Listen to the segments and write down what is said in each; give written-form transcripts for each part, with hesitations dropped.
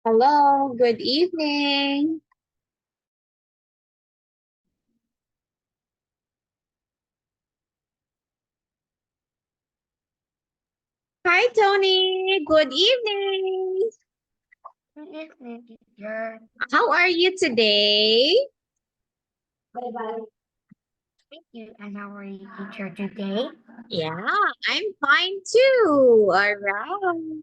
Hello, good evening. Hi, Tony. Good evening. Good evening, teacher. How are you today? Bye-bye. Thank you. And how are you, teacher, today? Yeah, I'm fine too. All right.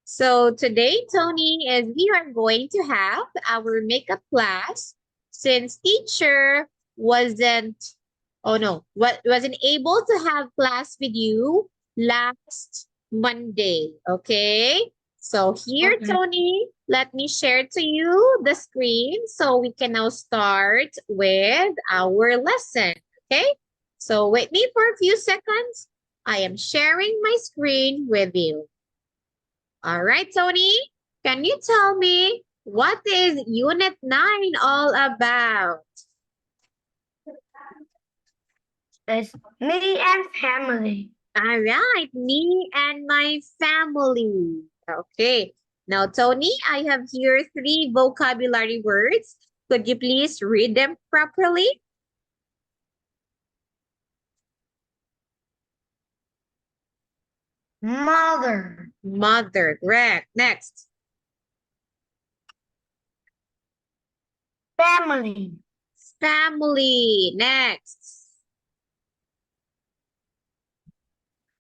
So today, Tony, is we are going to have our makeup class since teacher wasn't, oh no, wasn't able to have class with you last Monday. Okay. So here, Okay. Tony, let me share to you the screen so we can now start with our lesson. Okay. So wait me for a few seconds. I am sharing my screen with you. All right, Tony, can you tell me what is Unit 9 all about? It's me and family. All right, me and my family. Okay. Now, Tony, I have here 3 vocabulary words. Could you please read them properly? Mother. Mother, correct. Next. Family. Family. Next.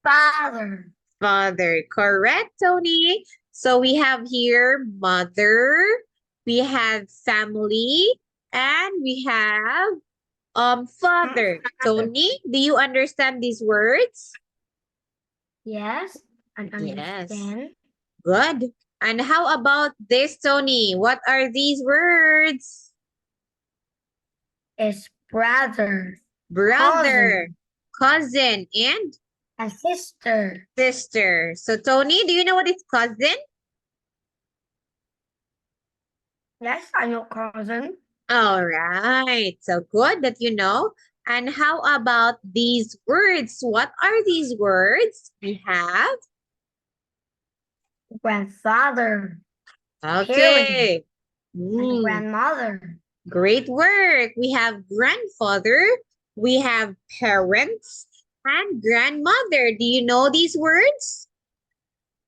Father. Father, correct, Tony. So we have here mother, we have family, and we have father. Tony, do you understand these words? Yes, and Yes. understand. Good. And how about this, Tony? What are these words? It's brother, Brother, cousin, and and sister. sister. So, Tony, do you know what is cousin? Yes, I know cousin. All right. So good that you know. And how about these words? What are these words? We have. Grandfather, parent, Okay. and grandmother. Great work. We have grandfather. We have parents and grandmother. Do you know these words?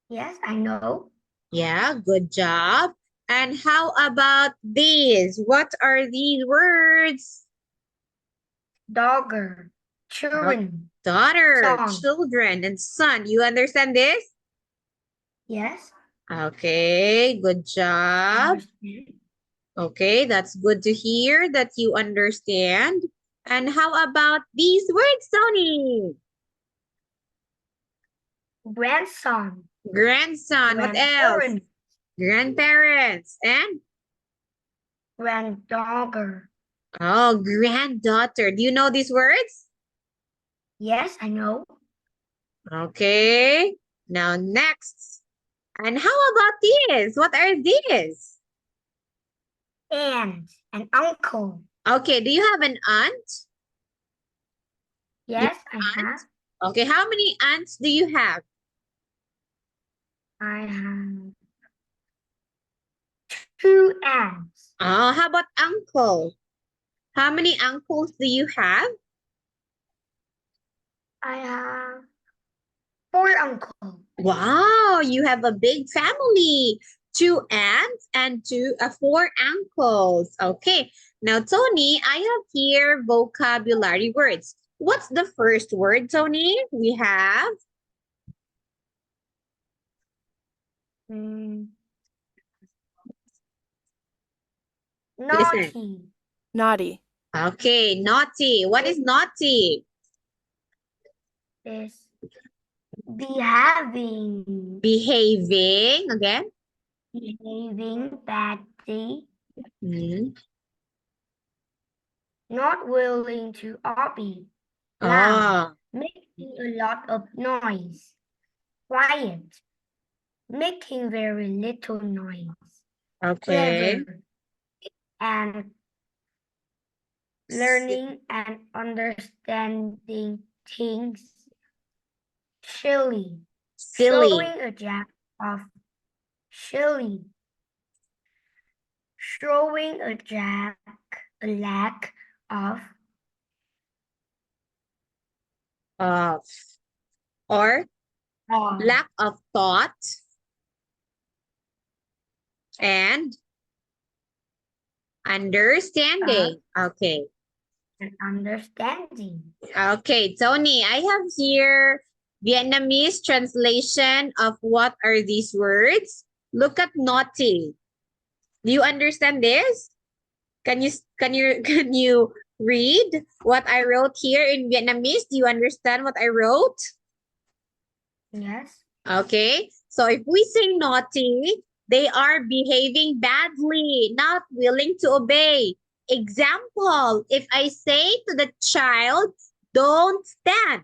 Yes, I know. Yeah, good job. And how about these? What are these words? Dogger, Dau- children, Daughter, son. children, and son. You understand this? Yes, Okay, good job. understand. Okay, that's good to hear that you understand. And how about these words, Tony? Grandson, Grandson, what else? grandparent, Grandparents and granddaughter. oh, granddaughter. Do you know these words? Yes, I know. Okay, now next. And how about these? What are these? Aunt and uncle. Okay, do you have an aunt? You Yes, I have have. aunt? Okay, how many aunts do you have? I have 2 aunts. Oh, how about uncle? How many uncles do you have? I have 4 uncles. Wow, you have a big family. 2 aunts and 4 uncles. Okay, now Tony, I have here vocabulary words. What's the first word, Tony? We have Mm, listen. naughty. Naughty. Okay, naughty. What is naughty? Is behaving. Behaving. Again. Behaving badly. Hmm. Not willing to obey. Loud. Oh, Making a lot of noise. Quiet. Making very little noise. okay. Clever. And learning and understanding things. Silly. Silly. Showing a jack of silly. showing a lack Of or of lack of thought and understanding. Okay. and understanding. Okay, Tony, I have here Vietnamese translation of what are these words. Look at naughty. Do you understand this? Can you read what I wrote here in Vietnamese? Do you understand what I wrote? Yes. Okay. So if we say naughty, they are behaving badly, not willing to obey. Example, if I say to the child, don't stand,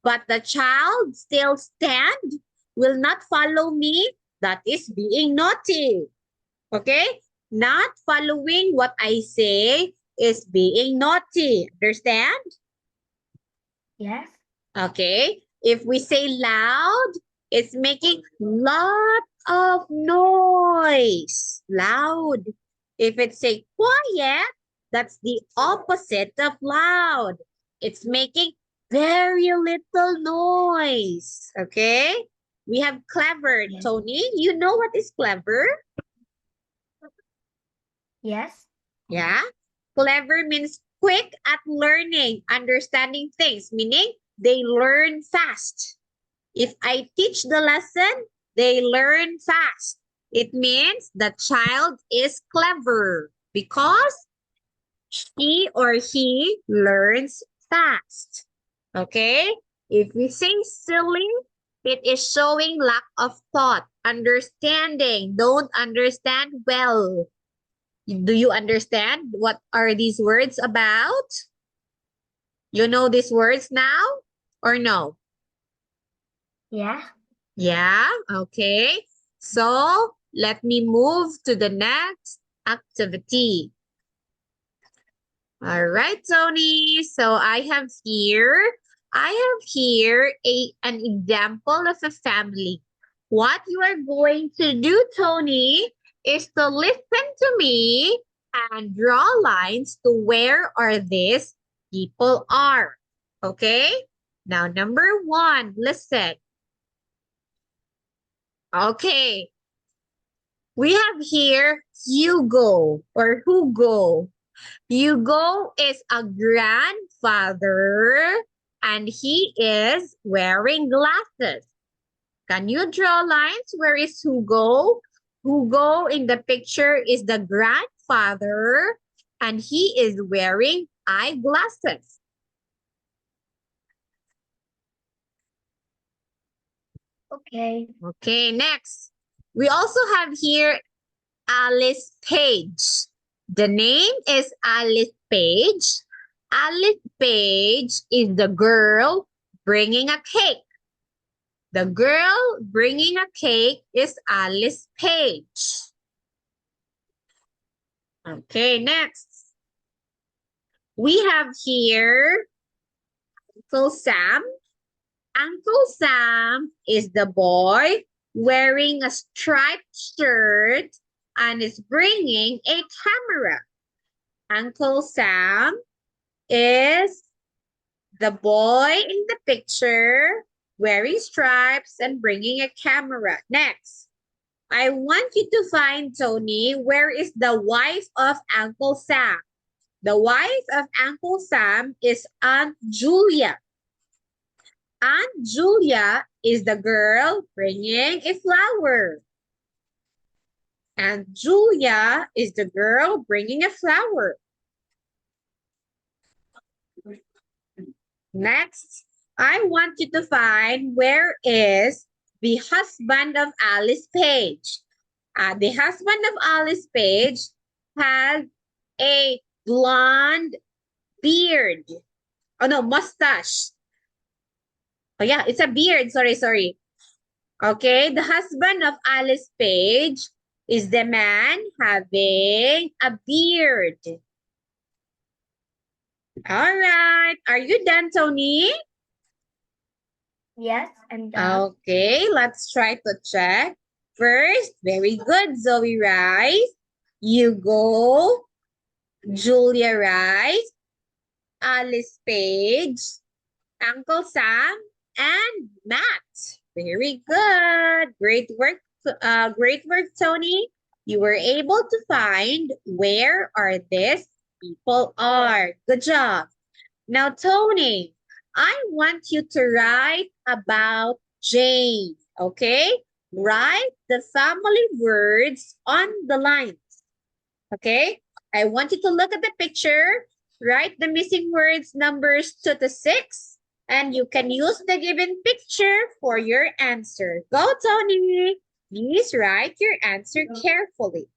but the child still stand, will not follow me, that is being naughty. Okay? Not following what I say is being naughty. Understand? Yes. Okay. If we say loud, it's making lot of noise. Loud. If it's say quiet, that's the opposite of loud. It's making very little noise. Okay. We have clever. Yes. Tony, you know what is clever? Yes. Yeah. Clever means quick at learning, understanding things, meaning they learn fast. If I teach the lesson, they learn fast. It means the child is clever because she or he learns fast. Okay? If we say silly, it is showing lack of thought, understanding, don't understand well. Do you understand what are these words about? You know these words now or no? Yeah. Yeah, okay. So let me move to the next activity. All right, Tony. So I have here an example of a family. What you are going to do, Tony, is to listen to me and draw lines to where are these people are. Okay? Now, number one, listen. Okay. We have here Hugo or Hugo. Hugo is a grandfather and he is wearing glasses. Can you draw lines? Where is Hugo? Hugo in the picture is the grandfather and he is wearing eyeglasses. Okay. Okay, next. We also have here Alice Page. The name is Alice Page. Alice Page is the girl bringing a cake. The girl bringing a cake is Alice Page. Okay, next. We have here Uncle Sam. Uncle Sam is the boy wearing a striped shirt and is bringing a camera. Uncle Sam is the boy in the picture wearing stripes and bringing a camera. Next, I want you to find, Tony, where is the wife of Uncle Sam? The wife of Uncle Sam is Aunt Julia. Aunt Julia is the girl bringing a flower. Aunt Julia is the girl bringing a flower. Next, I want you to find where is the husband of Alice Page. The husband of Alice Page has a blonde beard. Oh no, mustache. Oh yeah, it's a beard. Sorry. Okay, the husband of Alice Page is the man having a beard. All right. Are you done, Tony? Yes, I'm done. Okay, let's try to check. First, very good, Zoe Rice. You go, Julia Rice, Alice Page, Uncle Sam, and Matt. Very good. Great work, Tony. You were able to find where are these people are. Good job. Now, Tony, I want you to write about Jane, okay? Write the family words on the lines, okay? I want you to look at the picture, write the missing words numbers 2 to 6, and you can use the given picture for your answer. Go, Tony. Please write your answer carefully.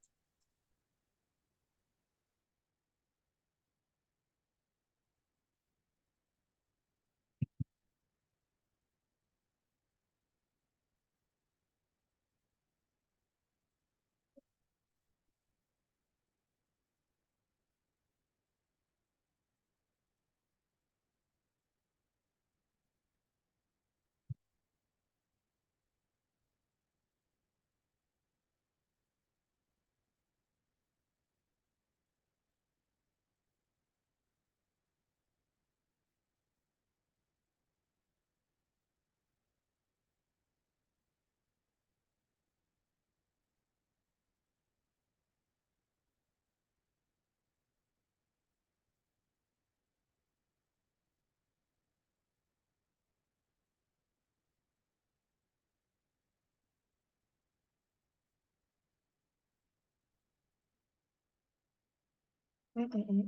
Um,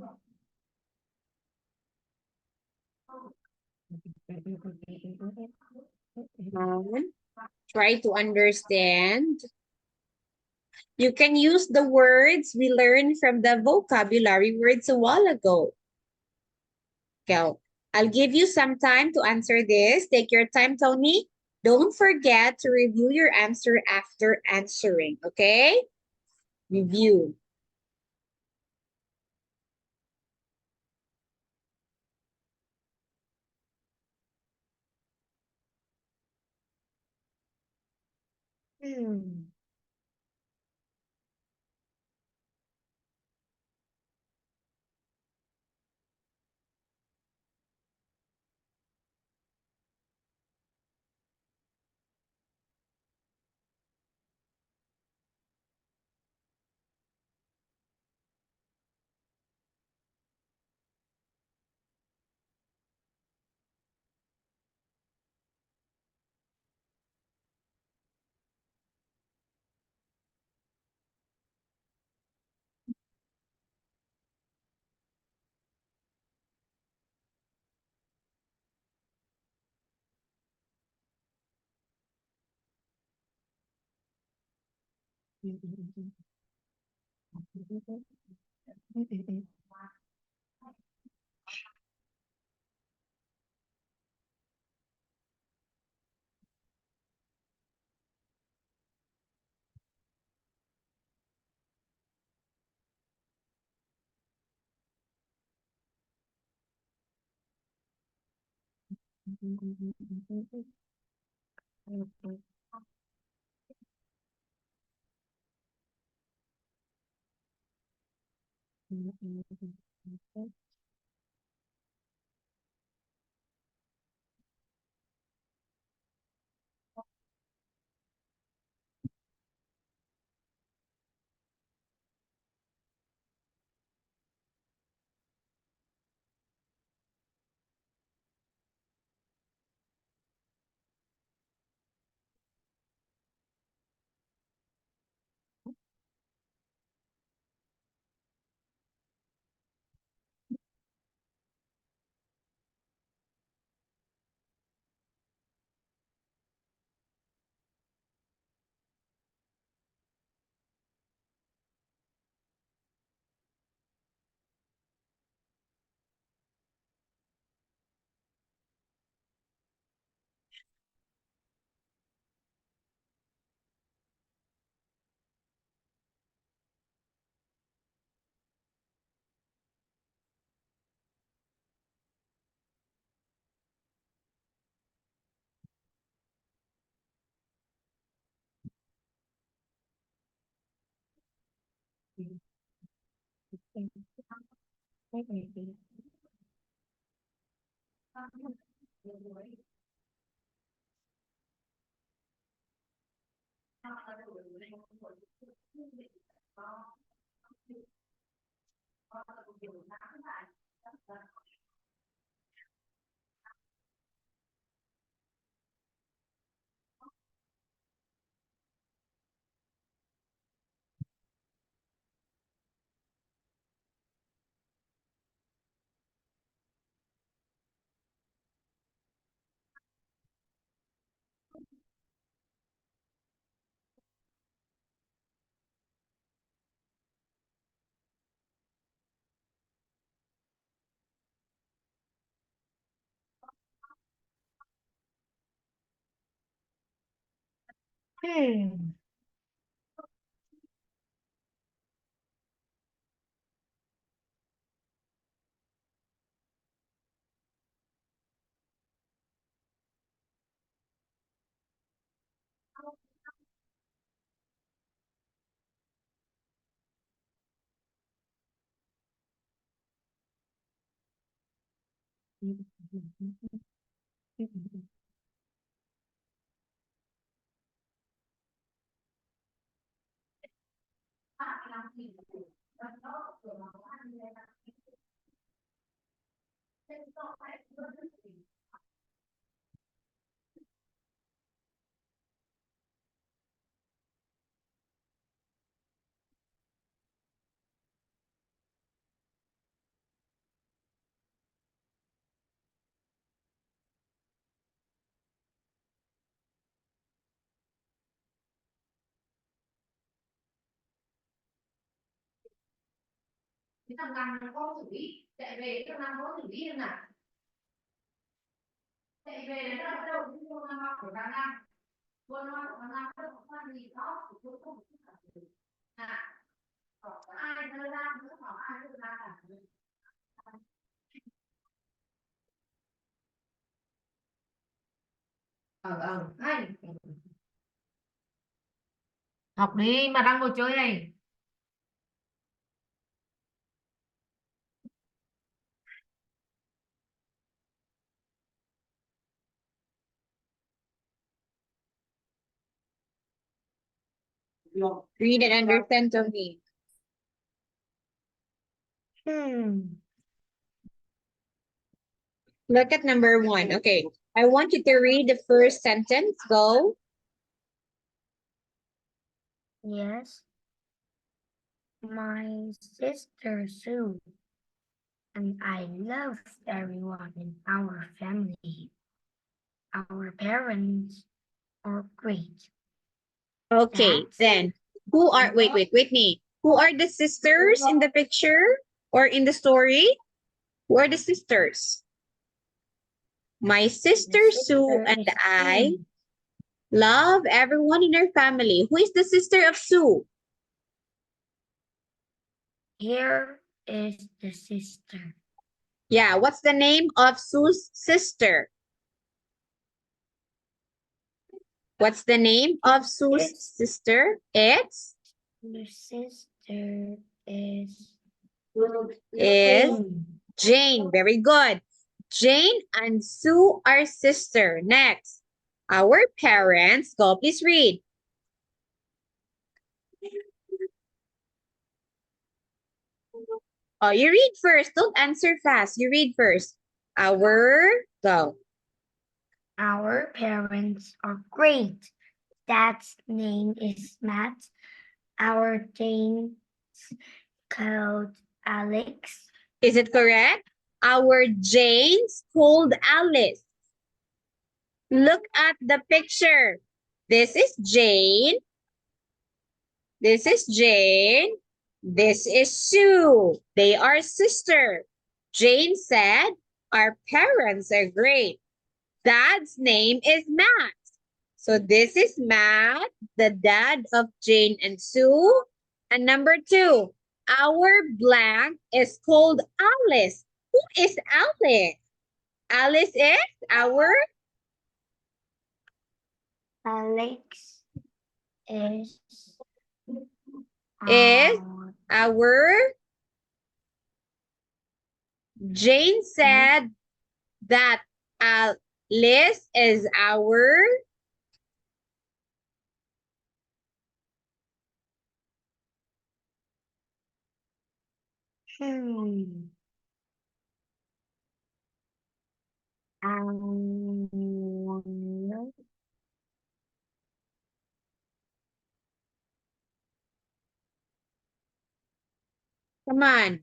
Try to understand. You can use the words we learned from the vocabulary words a while ago. Okay, I'll give you some time to answer this. Take your time, Tony. Don't forget to review your answer after answering, okay? Review. Hmm. Hmm. Cái thằng Nam nó có xử lý chạy về thằng Nam có xử lý không nào chạy về là nó đâu cũng không Nam của thằng Nam con Nam của thằng Nam đâu có gì đó cũng không à có ai đưa ra nữa có ai đưa ra cả hay học đi mà đang ngồi chơi này. Read and understand to me. Look at number 1. Okay. I want you to read the first sentence. Go. Yes. My sister Sue and I love everyone in our family. Our parents are great. Okay. That's Then, who are, wait, with me. Who are the sisters in the picture or in the story? Who are the sisters? My sister the Sue sister and is I Sue. love everyone in our family. Who is the sister of Sue? Here is the sister. Yeah, what's the name of Sue's sister? What's the name of Sue's It's sister? It's the sister is is Jane. Jane. Very good. Jane and Sue are sister. Next, our parents. Go, please read. Oh, you read first. Don't answer fast. You read first. Our, go. Our parents are great. Dad's name is Matt. Our Jane's called Alex. Is it correct? Our Jane's called Alice. Look at the picture. This is Jane. This is Jane. This is Sue. They are sister. Jane said, our parents are great. Dad's name is Matt. So this is Matt, the dad of Jane and Sue. And number 2, our blank is called Alice. Who is Alice? Alice is our Alex is is our our Jane said that Alice is our Hmm. come on.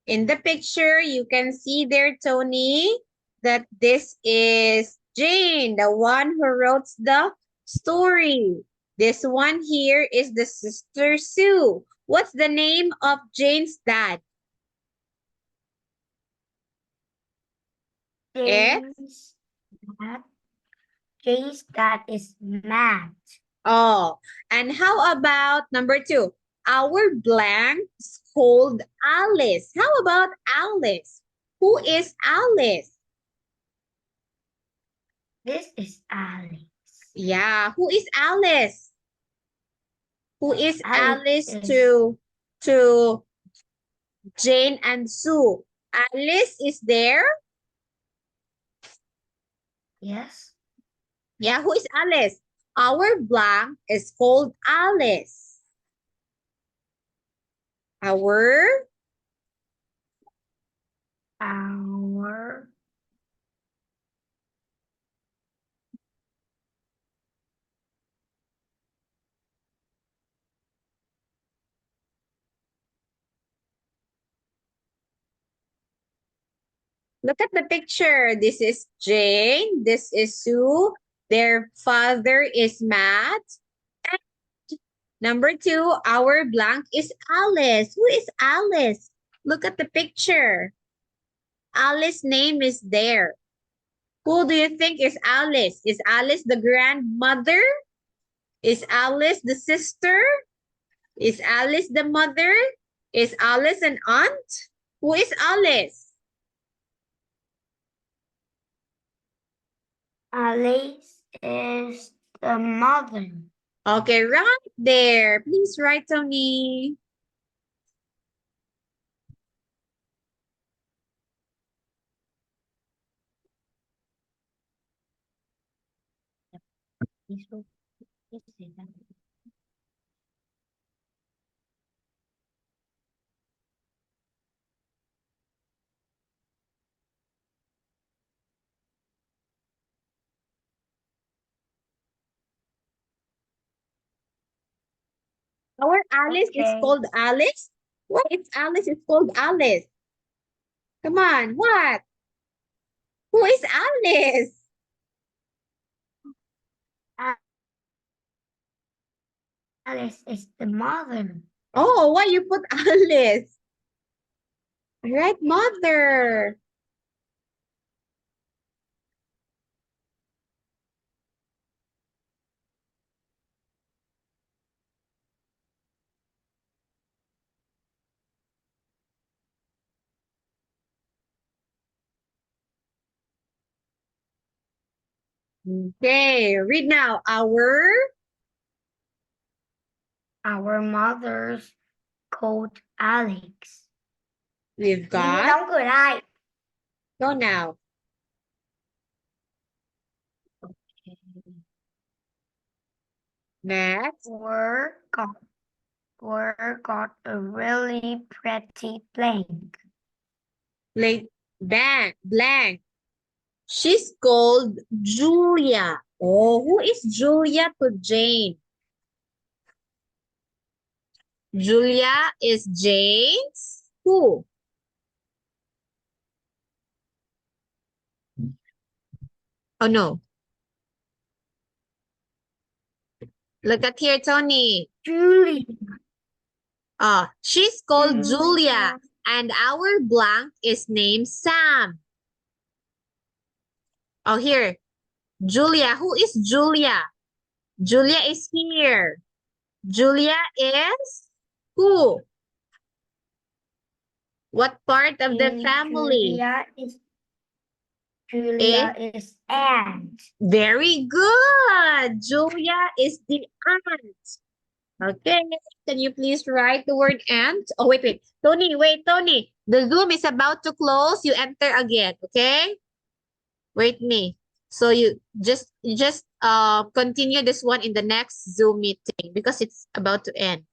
In the picture, you can see there, Tony, that this is Jane, the one who wrote the story. This one here is the sister Sue. What's the name of Jane's dad? James, that James, that is Matt. Oh, and how about number 2? Our blank called Alice. How about Alice? Who is Alice? This is Alex. Yeah, who is Alice? Who is Alex Alice is to Jane and Sue? Alice is there? yes. Yeah, who is Alice? Our blank is called Alice. Our Our look at the picture. This is Jane. This is Sue. Their father is Matt. And number 2, our blank is Alice. Who is Alice? Look at the picture. Alice's name is there. Who do you think is Alice? Is Alice the grandmother? Is Alice the sister? Is Alice the mother? Is Alice an aunt? Who is Alice? Alice is the mother. Okay, right there. Please write, Tony. Our Alice is Okay. called Alice? What is Alice is called Alice? Come on, what? Who is Alice? Alice is the mother. Oh, why you put Alice? Right, mother. Okay, read now. Our mother's called Alex. We've Mimi got, đóng cửa lại. go now. Next, We're got a really pretty plane. blank. She's called Julia. Oh, who is Julia to Jane? Julia is Jane's who? Oh, no. Look at here, Tony. Julie. She's called Julia, and our blank is named Sam. Oh, here. Julia. Who is Julia? Julia is here. Julia is who? What part of the family? Julia is aunt. Very good. Julia is the aunt. Okay. Can you please write the word aunt? Oh, wait. Tony, wait, Tony. The Zoom is about to close. You enter again, okay? Wait me. So you just continue this one in the next Zoom meeting because it's about to end.